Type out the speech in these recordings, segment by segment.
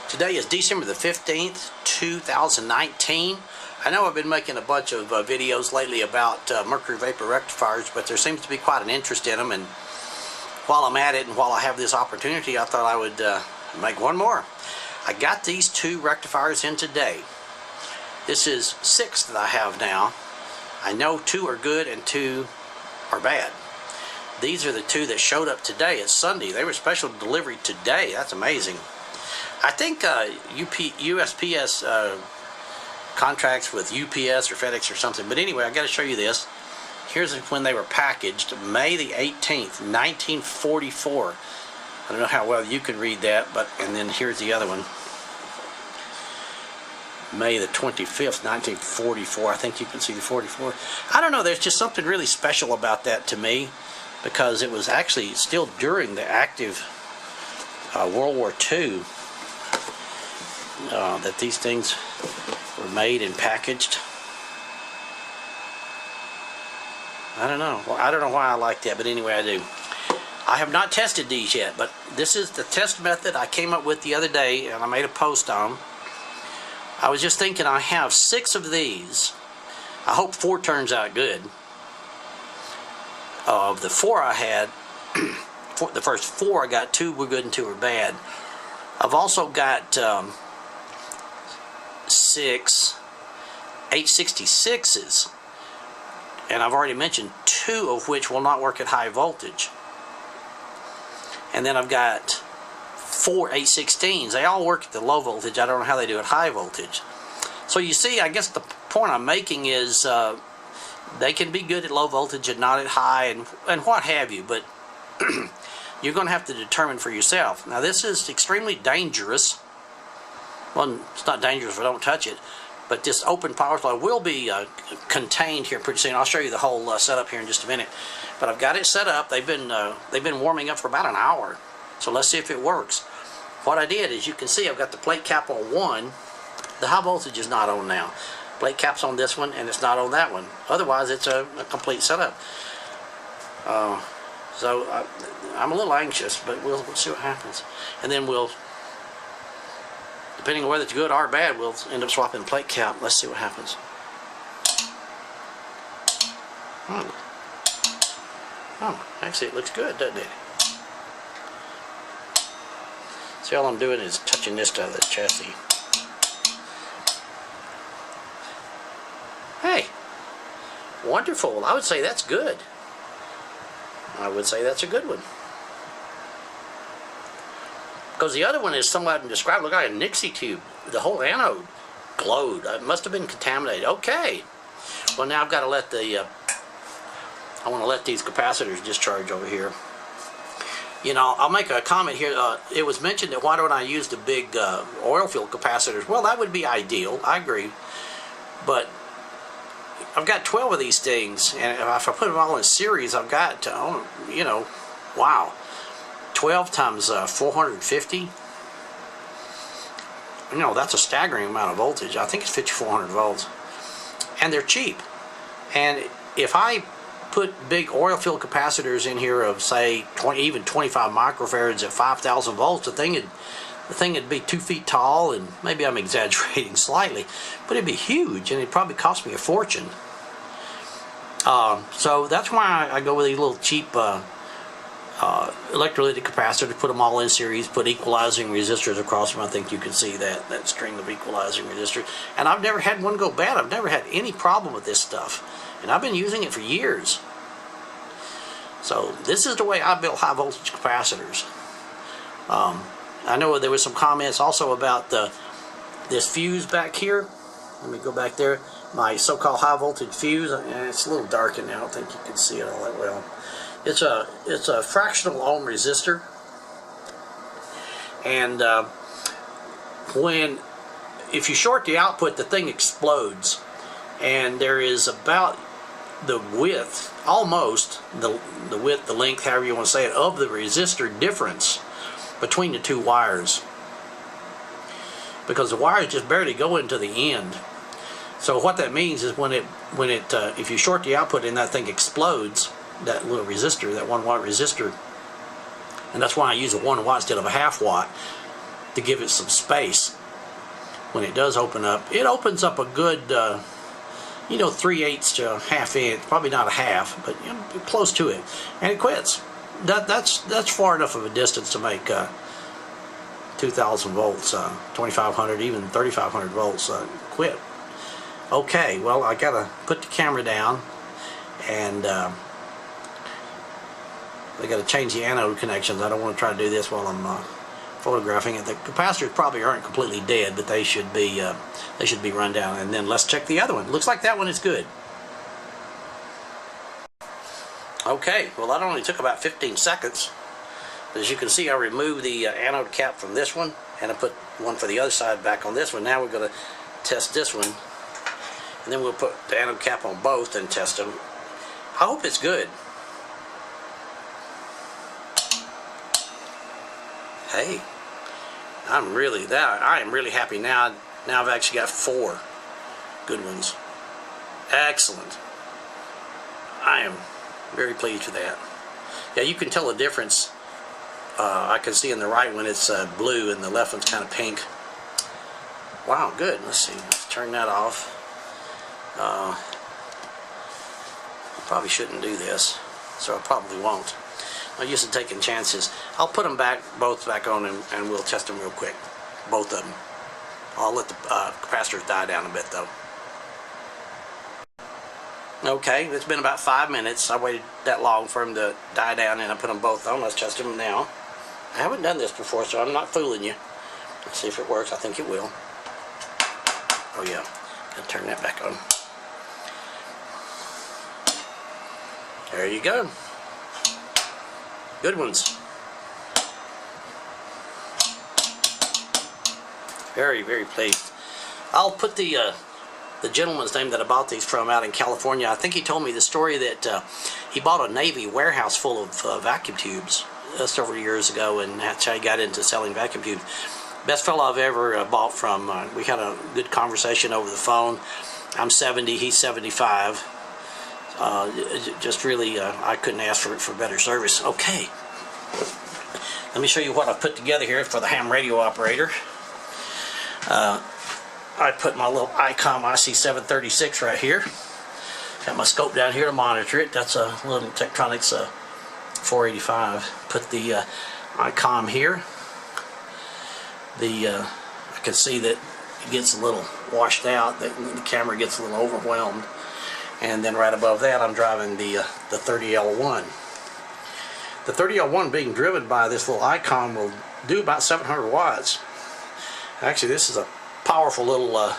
Today is December the 15th, 2019. I know I've been making a bunch of videos lately about mercury vapor rectifiers, but there seems to be quite an interest in them, and while I'm at it and while I have this opportunity, I thought I would make one more. I got these two rectifiers in today. This is 6 that I have now. I know 2 are good and 2 are bad. These are the 2 that showed up today. It's Sunday. They were special delivery today. That's amazing. I think USPS contracts with UPS or FedEx or something. But anyway, I got to show you this. Here's when they were packaged. May the 18th, 1944. I don't know how well you can read that, and then here's the other one. May the 25th, 1944. I think you can see the 44. I don't know. There's just something really special about that to me, because it was actually still during the active World War II that these things were made and packaged. I don't know. Well, I don't know why I like that, but anyway, I do. I have not tested these yet, but this is the test method I came up with the other day, and I made a post on them. I was just thinking, I have 6 of these. I hope 4 turns out good. Of the 4 I had, the first 4 I got, 2 were good and 2 were bad. I've also got 6 866s, and I've already mentioned 2 of which will not work at high voltage. And then I've got 4 816s. They all work at the low voltage. I don't know how they do at high voltage. So you see, I guess the point I'm making is they can be good at low voltage and not at high, and what have you, but you're going to have to determine for yourself. Now, this is extremely dangerous. Well, it's not dangerous if I don't touch it, but this open power supply will be contained here pretty soon. I'll show you the whole setup here in just a minute. But I've got it set up. They've been warming up for about an hour. So let's see if it works. What I did is, you can see I've got the plate cap on one. The high voltage is not on now. Plate cap's on this one, and it's not on that one. Otherwise, it's a complete setup. So I'm a little anxious, but we'll see what happens. And then we'll, depending on whether it's good or bad, we'll end up swapping the plate cap. Let's see what happens. Oh, actually it looks good, doesn't it? See, all I'm doing is touching this out of the chassis. Hey, wonderful. I would say that's good. I would say that's a good one. Because the other one is somewhat indescribable. Look like a Nixie tube. The whole anode glowed. It must have been contaminated. Okay. Well, now I've got to let I want to let these capacitors discharge over here. You know, I'll make a comment here. It was mentioned that why don't I use the big oil-filled capacitors? Well, that would be ideal. I agree. But I've got 12 of these things, and if I put them all in series, I've got, you know, wow, 12 times 450. You know, that's a staggering amount of voltage. I think it's 5,400 volts. And they're cheap. And if I put big oil-filled capacitors in here of, say, even 25 microfarads at 5,000 volts, the thing would be 2 feet tall, and maybe I'm exaggerating slightly, but it'd be huge, and it'd probably cost me a fortune. So that's why I go with these little cheap electrolytic capacitors, put them all in series, put equalizing resistors across them. I think you can see that string of equalizing resistors. And I've never had one go bad. I've never had any problem with this stuff. And I've been using it for years. So this is the way I build high voltage capacitors. I know there was some comments also about this fuse back here. Let me go back there. My so-called high voltage fuse, and it's a little dark in there. I don't think you can see it all that well. It's a fractional ohm resistor, and if you short the output, the thing explodes, and there is about the width, almost the width, the length, however you want to say it, of the resistor difference between the 2 wires, because the wires just barely go into the end. So what that means is if you short the output and that thing explodes, that little resistor, that 1 watt resistor, and that's why I use a 1 watt instead of a half watt. to give it some space. When it does open up, it opens up a good, you know, 3/8 to a ½ inch, probably not a half, but you know, close to it, and it quits. That's far enough of a distance to make 2,000 volts, 2,500, even 3,500 volts quit. Okay, well, I gotta put the camera down, and I gotta change the anode connections. I don't want to try to do this while I'm photographing it. The capacitors probably aren't completely dead, but they should be run down. And then let's check the other one. Looks like that one is good. Okay, well, that only took about 15 seconds. As you can see, I removed the anode cap from this one, and I put one for the other side back on this one. Now we're going to test this one, and then we'll put the anode cap on both and test them. I hope it's good. Hey, I am really happy now. Now I've actually got 4 good ones. Excellent. I am very pleased with that. Yeah, you can tell the difference. I can see in the right one it's blue and the left one's kind of pink. Wow, good. Let's see. Let's turn that off. I probably shouldn't do this, so I probably won't. I'm used to taking chances. I'll put them both back on, and we'll test them real quick. Both of them. I'll let the capacitors die down a bit, though. Okay, it's been about 5 minutes. I waited that long for them to die down, and I put them both on. Let's test them now. I haven't done this before, so I'm not fooling you. Let's see if it works. I think it will. Oh, yeah. I'll turn that back on. There you go. Good ones. Very, very pleased. I'll put the gentleman's name that I bought these from out in California. I think he told me the story that he bought a Navy warehouse full of vacuum tubes several years ago, and that's how he got into selling vacuum tubes. Best fellow I've ever bought from. We had a good conversation over the phone. I'm 70, he's 75. Just really, I couldn't ask for better service. Okay, let me show you what I've put together here for the ham radio operator. I put my little ICOM IC736 right here. Got my scope down here to monitor it. That's a little Tektronix 485. Put the ICOM here. I can see that it gets a little washed out. The camera gets a little overwhelmed. And then right above that, I'm driving the 30L1. The 30L1 being driven by this little ICOM will do about 700 watts. Actually, this is a powerful little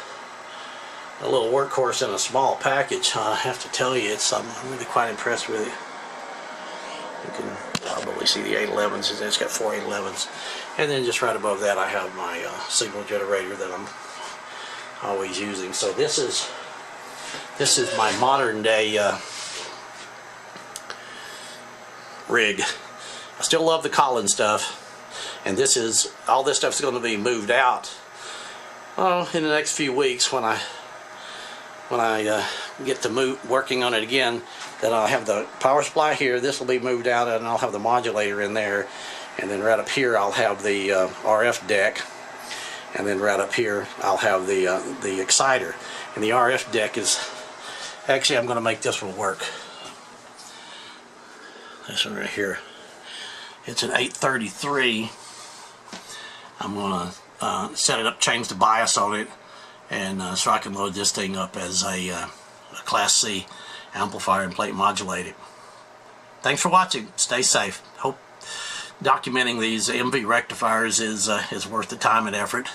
workhorse in a small package. I have to tell you, I'm really quite impressed with it. You can probably see the 811s. It's got 4 811s. And then just right above that, I have my signal generator that I'm always using. So this is my modern day rig. I still love the Collins stuff, and all this stuff is going to be moved out in the next few weeks when I get to working on it again. Then I'll have the power supply here. This will be moved out, and I'll have the modulator in there, and then right up here I'll have the RF deck, and then right up here I'll have the exciter. And the RF deck is actually, I'm going to make this one work. This one right here. It's an 833. I'm going to set it up, change the bias on it, and so I can load this thing up as a Class C amplifier and plate modulate it. Thanks for watching. Stay safe. Hope documenting these MV rectifiers is worth the time and effort.